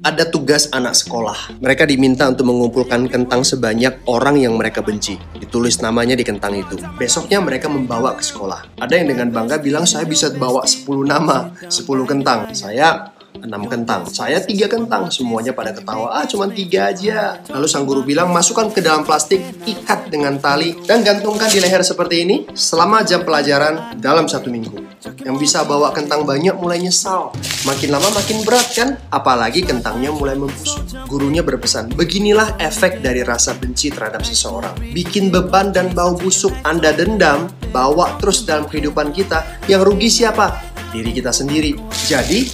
Ada tugas anak sekolah. Mereka diminta untuk mengumpulkan kentang sebanyak orang yang mereka benci. Ditulis namanya di kentang itu. Besoknya mereka membawa ke sekolah. Ada yang dengan bangga bilang, saya bisa bawa 10 nama, 10 kentang. Saya 6 kentang. Saya 3 kentang. Semuanya pada ketawa, cuma 3 aja. Lalu sang guru bilang, masukkan ke dalam plastik, ikat dengan tali, dan gantungkan di leher seperti ini selama jam pelajaran dalam 1 minggu. Yang bisa bawa kentang banyak mulai nyesal. Makin lama makin berat kan? Apalagi kentangnya mulai membusuk. Gurunya berpesan, beginilah efek dari rasa benci terhadap seseorang. Bikin beban dan bau busuk Anda dendam, bawa terus dalam kehidupan kita. Yang rugi siapa? Diri kita sendiri. Jadi,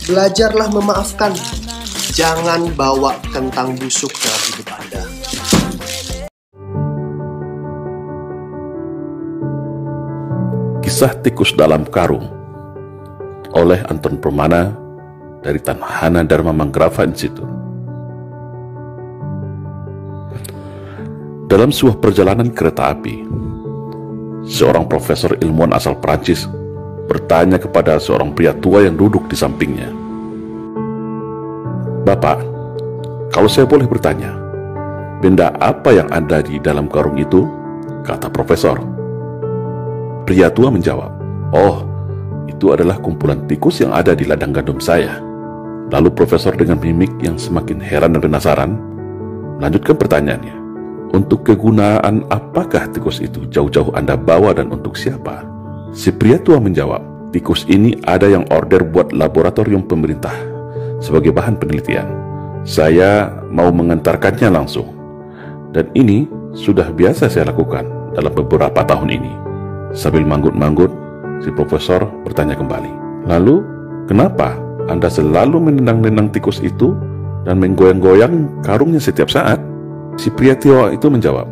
belajarlah memaafkan. Jangan bawa kentang busuk dalam hidup Anda. Kisah Tikus dalam Karung oleh Anton Permana dari Tanhana Dharma Manggrava Institute. Dalam sebuah perjalanan kereta api, seorang profesor ilmuwan asal Prancis bertanya kepada seorang pria tua yang duduk di sampingnya, "Bapak, kalau saya boleh bertanya, benda apa yang ada di dalam karung itu?" kata profesor. Pria tua menjawab, "Oh, itu adalah kumpulan tikus yang ada di ladang gandum saya." Lalu profesor dengan mimik yang semakin heran dan penasaran melanjutkan pertanyaannya, "Untuk kegunaan apakah tikus itu jauh-jauh Anda bawa dan untuk siapa?" Si pria tua menjawab, "Tikus ini ada yang order buat laboratorium pemerintah sebagai bahan penelitian. Saya mau mengantarkannya langsung. Dan ini sudah biasa saya lakukan dalam beberapa tahun ini." Sambil manggut-manggut, si profesor bertanya kembali, "Lalu, kenapa Anda selalu menendang-nendang tikus itu dan menggoyang-goyang karungnya setiap saat?" Si pria tua itu menjawab,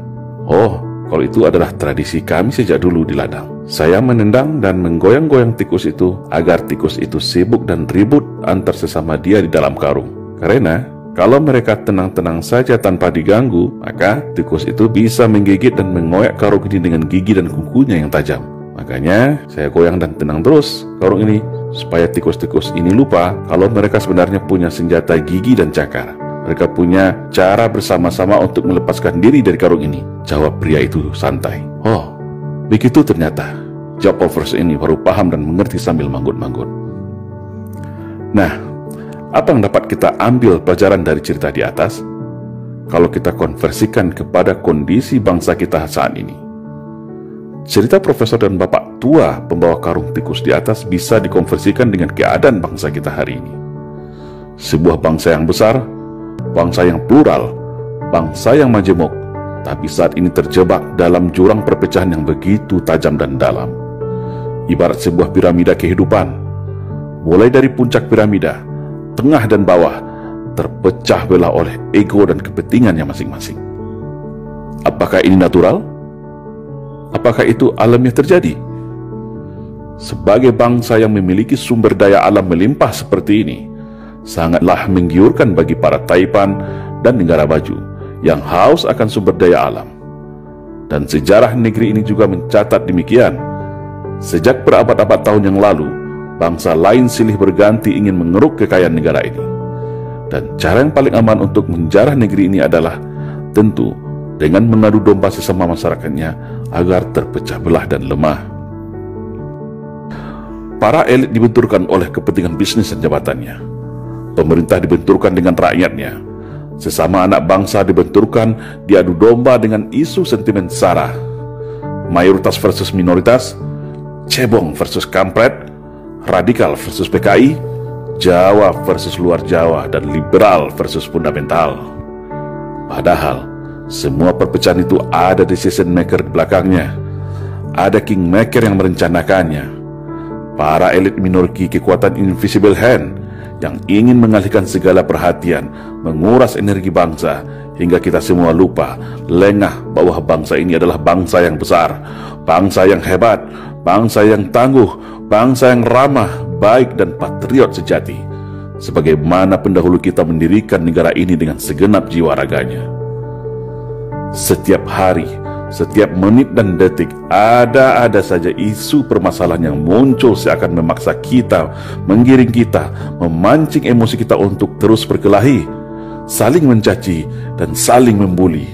"Oh, kalau itu adalah tradisi kami sejak dulu di ladang. Saya menendang dan menggoyang-goyang tikus itu agar tikus itu sibuk dan ribut antar sesama dia di dalam karung. Karena kalau mereka tenang-tenang saja tanpa diganggu, maka tikus itu bisa menggigit dan mengoyak karung ini dengan gigi dan kukunya yang tajam. Makanya saya goyang dan tenang terus karung ini supaya tikus-tikus ini lupa kalau mereka sebenarnya punya senjata gigi dan cakar. Mereka punya cara bersama-sama untuk melepaskan diri dari karung ini," jawab pria itu santai. "Oh, begitu ternyata," jawab profesor ini baru paham dan mengerti sambil manggut-manggut. Nah, apa yang dapat kita ambil pelajaran dari cerita di atas kalau kita konversikan kepada kondisi bangsa kita saat ini? Cerita profesor dan bapak tua pembawa karung tikus di atas bisa dikonversikan dengan keadaan bangsa kita hari ini. Sebuah bangsa yang besar, bangsa yang plural, bangsa yang majemuk, tapi saat ini terjebak dalam jurang perpecahan yang begitu tajam dan dalam. Ibarat sebuah piramida kehidupan, mulai dari puncak piramida, tengah dan bawah terpecah belah oleh ego dan kepentingannya masing-masing. Apakah ini natural? Apakah itu alamiah terjadi? Sebagai bangsa yang memiliki sumber daya alam melimpah seperti ini, sangatlah menggiurkan bagi para taipan dan negara maju yang haus akan sumber daya alam. Dan sejarah negeri ini juga mencatat demikian. Sejak berabad-abad tahun yang lalu, bangsa lain silih berganti ingin mengeruk kekayaan negara ini. Dan cara yang paling aman untuk menjarah negeri ini adalah tentu dengan mengadu domba sesama masyarakatnya agar terpecah belah dan lemah. Para elit dibenturkan oleh kepentingan bisnis dan jabatannya. Pemerintah dibenturkan dengan rakyatnya. Sesama anak bangsa dibenturkan diadu domba dengan isu sentimen sara. Mayoritas versus minoritas, cebong versus kampret, radikal versus PKI, Jawa versus luar Jawa, dan liberal versus fundamental. Padahal semua perpecahan itu ada decision maker di belakangnya. Ada kingmaker yang merencanakannya. Para elit minorki kekuatan invisible hand yang ingin mengalihkan segala perhatian, menguras energi bangsa, hingga kita semua lupa, lengah bahwa bangsa ini adalah bangsa yang besar, bangsa yang hebat, bangsa yang tangguh, bangsa yang ramah, baik dan patriot sejati, sebagaimana pendahulu kita mendirikan negara ini dengan segenap jiwa raganya. Setiap hari, Setiap menit dan detik ada saja isu permasalahan yang muncul seakan memaksa kita, menggiring kita, memancing emosi kita untuk terus berkelahi, saling mencaci dan saling membuli.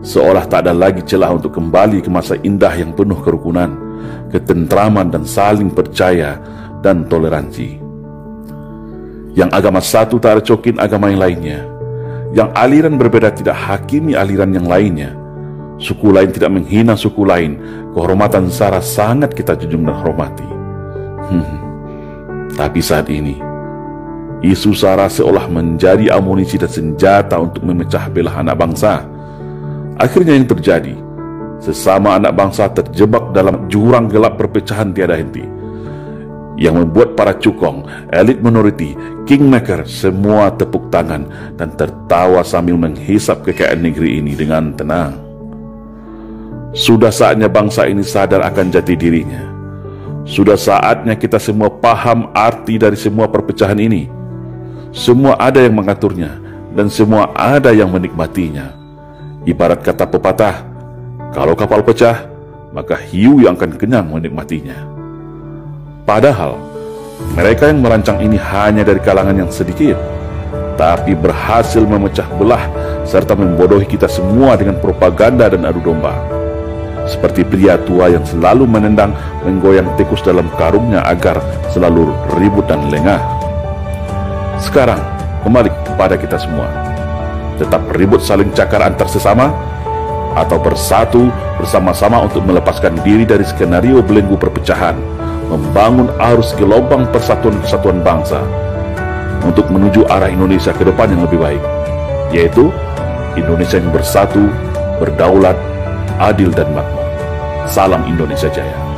Seolah tak ada lagi celah untuk kembali ke masa indah yang penuh kerukunan, ketentraman dan saling percaya dan toleransi. Yang agama satu tak recokin agama yang lainnya. Yang aliran berbeda tidak hakimi aliran yang lainnya. Suku lain tidak menghina suku lain. Kehormatan sara sangat kita junjung dan hormati. Tapi saat ini, isu sara seolah menjadi amunisi dan senjata untuk memecah belah anak bangsa. Akhirnya yang terjadi, sesama anak bangsa terjebak dalam jurang gelap perpecahan tiada henti, yang membuat para cukong, elit minoriti, kingmaker semua tepuk tangan dan tertawa sambil menghisap kekayaan negeri ini dengan tenang. Sudah saatnya bangsa ini sadar akan jati dirinya. Sudah saatnya kita semua paham arti dari semua perpecahan ini. Semua ada yang mengaturnya dan semua ada yang menikmatinya. Ibarat kata pepatah, kalau kapal pecah, maka hiu yang akan kenyang menikmatinya. Padahal mereka yang merancang ini hanya dari kalangan yang sedikit, tapi berhasil memecah belah serta membodohi kita semua dengan propaganda dan adu domba. Seperti pria tua yang selalu menendang, menggoyang tikus dalam karungnya agar selalu ribut dan lengah. Sekarang kembali kepada kita semua. Tetap ribut saling cakar antar sesama, atau bersatu bersama-sama untuk melepaskan diri dari skenario belenggu perpecahan, membangun arus gelombang persatuan kesatuan bangsa untuk menuju arah Indonesia ke depan yang lebih baik, yaitu Indonesia yang bersatu, berdaulat, adil dan makmur. Salam Indonesia Jaya.